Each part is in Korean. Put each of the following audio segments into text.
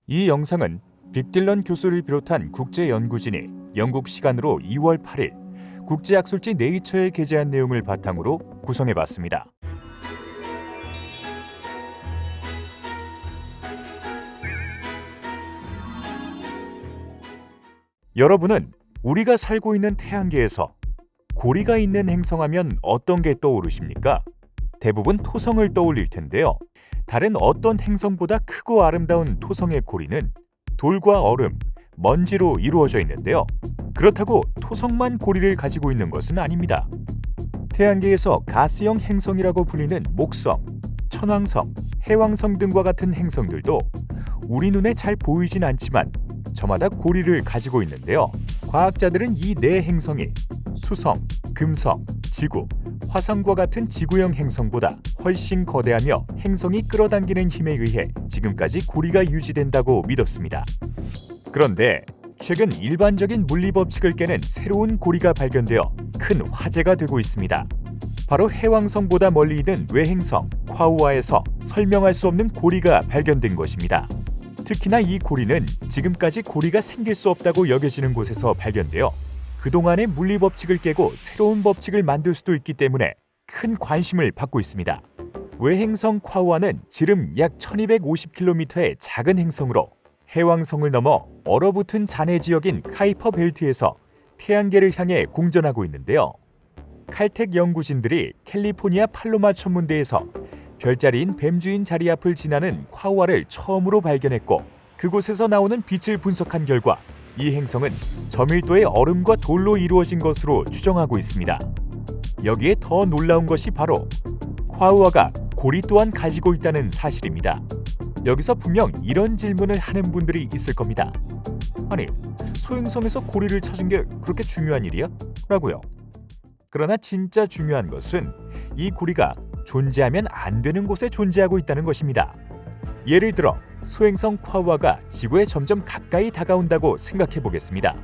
이 영상은 빅딜런 교수를 비롯한 국제연구진이 영국 시간으로 2월 8일 국제학술지 네이처에 게재한 내용을 바탕으로 구성해봤습니다. 여러분은 우리가 살고 있는 태양계에서 고리가 있는 행성하면 어떤 게 떠오르십니까? 대부분 토성을 떠올릴 텐데요. 다른 어떤 행성보다 크고 아름다운 토성의 고리는 돌과 얼음, 먼지로 이루어져 있는데요. 그렇다고 토성만 고리를 가지고 있는 것은 아닙니다. 태양계에서 가스형 행성이라고 불리는 목성, 천왕성, 해왕성 등과 같은 행성들도 우리 눈에 잘 보이진 않지만 저마다 고리를 가지고 있는데요. 과학자들은 이 네 행성이 수성, 금성, 지구, 화성과 같은 지구형 행성보다 훨씬 거대하며 행성이 끌어당기는 힘에 의해 지금까지 고리가 유지된다고 믿었습니다. 그런데 최근 일반적인 물리 법칙을 깨는 새로운 고리가 발견되어 큰 화제가 되고 있습니다. 바로 해왕성보다 멀리 있는 외행성 콰우아에서 설명할 수 없는 고리가 발견된 것입니다. 특히나 이 고리는 지금까지 고리가 생길 수 없다고 여겨지는 곳에서 발견되어 그동안의 물리 법칙을 깨고 새로운 법칙을 만들 수도 있기 때문에 큰 관심을 받고 있습니다. 외행성 콰우아는 지름 약 1250km의 작은 행성으로 해왕성을 넘어 얼어붙은 잔해 지역인 카이퍼 벨트에서 태양계를 향해 공전하고 있는데요. 칼텍 연구진들이 캘리포니아 팔로마 천문대에서 별자리인 뱀주인 자리 앞을 지나는 콰우아를 처음으로 발견했고 그곳에서 나오는 빛을 분석한 결과 이 행성은 저밀도의 얼음과 돌로 이루어진 것으로 추정하고 있습니다. 여기에 더 놀라운 것이 바로 콰우아가 고리 또한 가지고 있다는 사실입니다. 여기서 분명 이런 질문을 하는 분들이 있을 겁니다. 아니, 소행성에서 고리를 찾은 게 그렇게 중요한 일이야? 라고요. 그러나 진짜 중요한 것은 이 고리가 존재하면 안 되는 곳에 존재하고 있다는 것입니다. 예를 들어 소행성 콰우아가 지구에 점점 가까이 다가온다고 생각해 보겠습니다.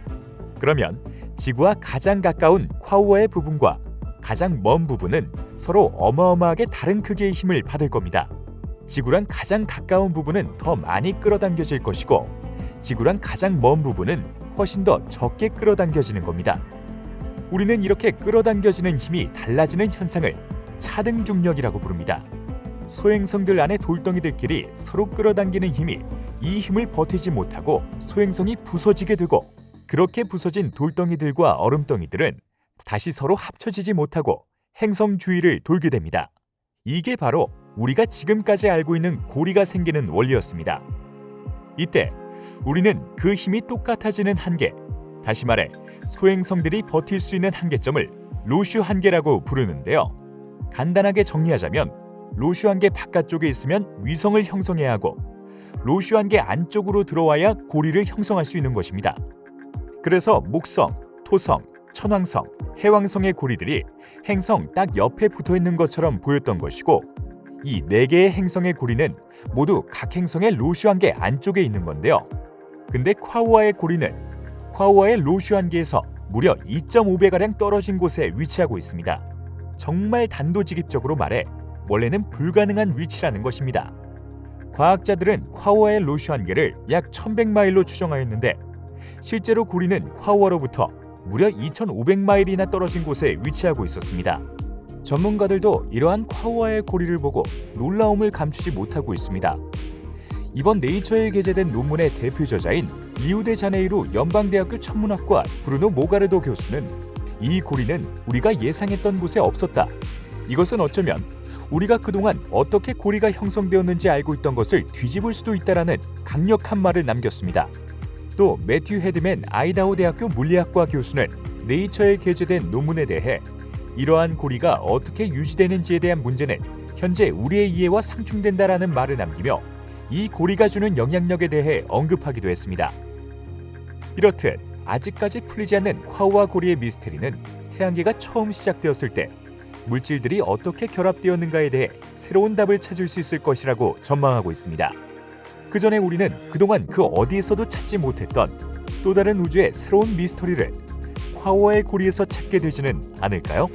그러면 지구와 가장 가까운 콰우아의 부분과 가장 먼 부분은 서로 어마어마하게 다른 크기의 힘을 받을 겁니다. 지구랑 가장 가까운 부분은 더 많이 끌어당겨질 것이고 지구랑 가장 먼 부분은 훨씬 더 적게 끌어당겨지는 겁니다. 우리는 이렇게 끌어당겨지는 힘이 달라지는 현상을 차등 중력이라고 부릅니다. 소행성들 안의 돌덩이들끼리 서로 끌어당기는 힘이 이 힘을 버티지 못하고 소행성이 부서지게 되고 그렇게 부서진 돌덩이들과 얼음덩이들은 다시 서로 합쳐지지 못하고 행성 주위를 돌게 됩니다. 이게 바로 우리가 지금까지 알고 있는 고리가 생기는 원리였습니다. 이때 우리는 그 힘이 똑같아지는 한계, 다시 말해 소행성들이 버틸 수 있는 한계점을 로슈 한계라고 부르는데요. 간단하게 정리하자면 로슈 한계 바깥쪽에 있으면 위성을 형성해야 하고 로슈 한계 안쪽으로 들어와야 고리를 형성할 수 있는 것입니다. 그래서 목성, 토성, 천왕성, 해왕성의 고리들이 행성 딱 옆에 붙어있는 것처럼 보였던 것이고 이 4개의 행성의 고리는 모두 각 행성의 로슈 한계 안쪽에 있는 건데요. 근데 콰우아의 고리는 콰우아의 로슈 한계에서 무려 2.5배가량 떨어진 곳에 위치하고 있습니다. 정말 단도직입적으로 말해 원래는 불가능한 위치라는 것입니다. 과학자들은 콰우아의 로슈 한계를 약 1100마일로 추정하였는데 실제로 고리는 콰우아로부터 무려 2500마일이나 떨어진 곳에 위치하고 있었습니다. 전문가들도 이러한 콰우아의 고리를 보고 놀라움을 감추지 못하고 있습니다. 이번 네이처에 게재된 논문의 대표 저자인 리우데자네이루 연방대학교 천문학과 브루노 모가르도 교수는 이 고리는 우리가 예상했던 곳에 없었다. 이것은 어쩌면 우리가 그동안 어떻게 고리가 형성되었는지 알고 있던 것을 뒤집을 수도 있다라는 강력한 말을 남겼습니다. 또 매튜 헤드맨 아이다호 대학교 물리학과 교수는 네이처에 게재된 논문에 대해 이러한 고리가 어떻게 유지되는지에 대한 문제는 현재 우리의 이해와 상충된다라는 말을 남기며 이 고리가 주는 영향력에 대해 언급하기도 했습니다. 이렇듯 아직까지 풀리지 않는 콰우아 고리의 미스테리는 태양계가 처음 시작되었을 때 물질들이 어떻게 결합되었는가에 대해 새로운 답을 찾을 수 있을 것이라고 전망하고 있습니다. 그 전에 우리는 그동안 그 어디에서도 찾지 못했던 또 다른 우주의 새로운 미스터리를 콰우아의 고리에서 찾게 되지는 않을까요?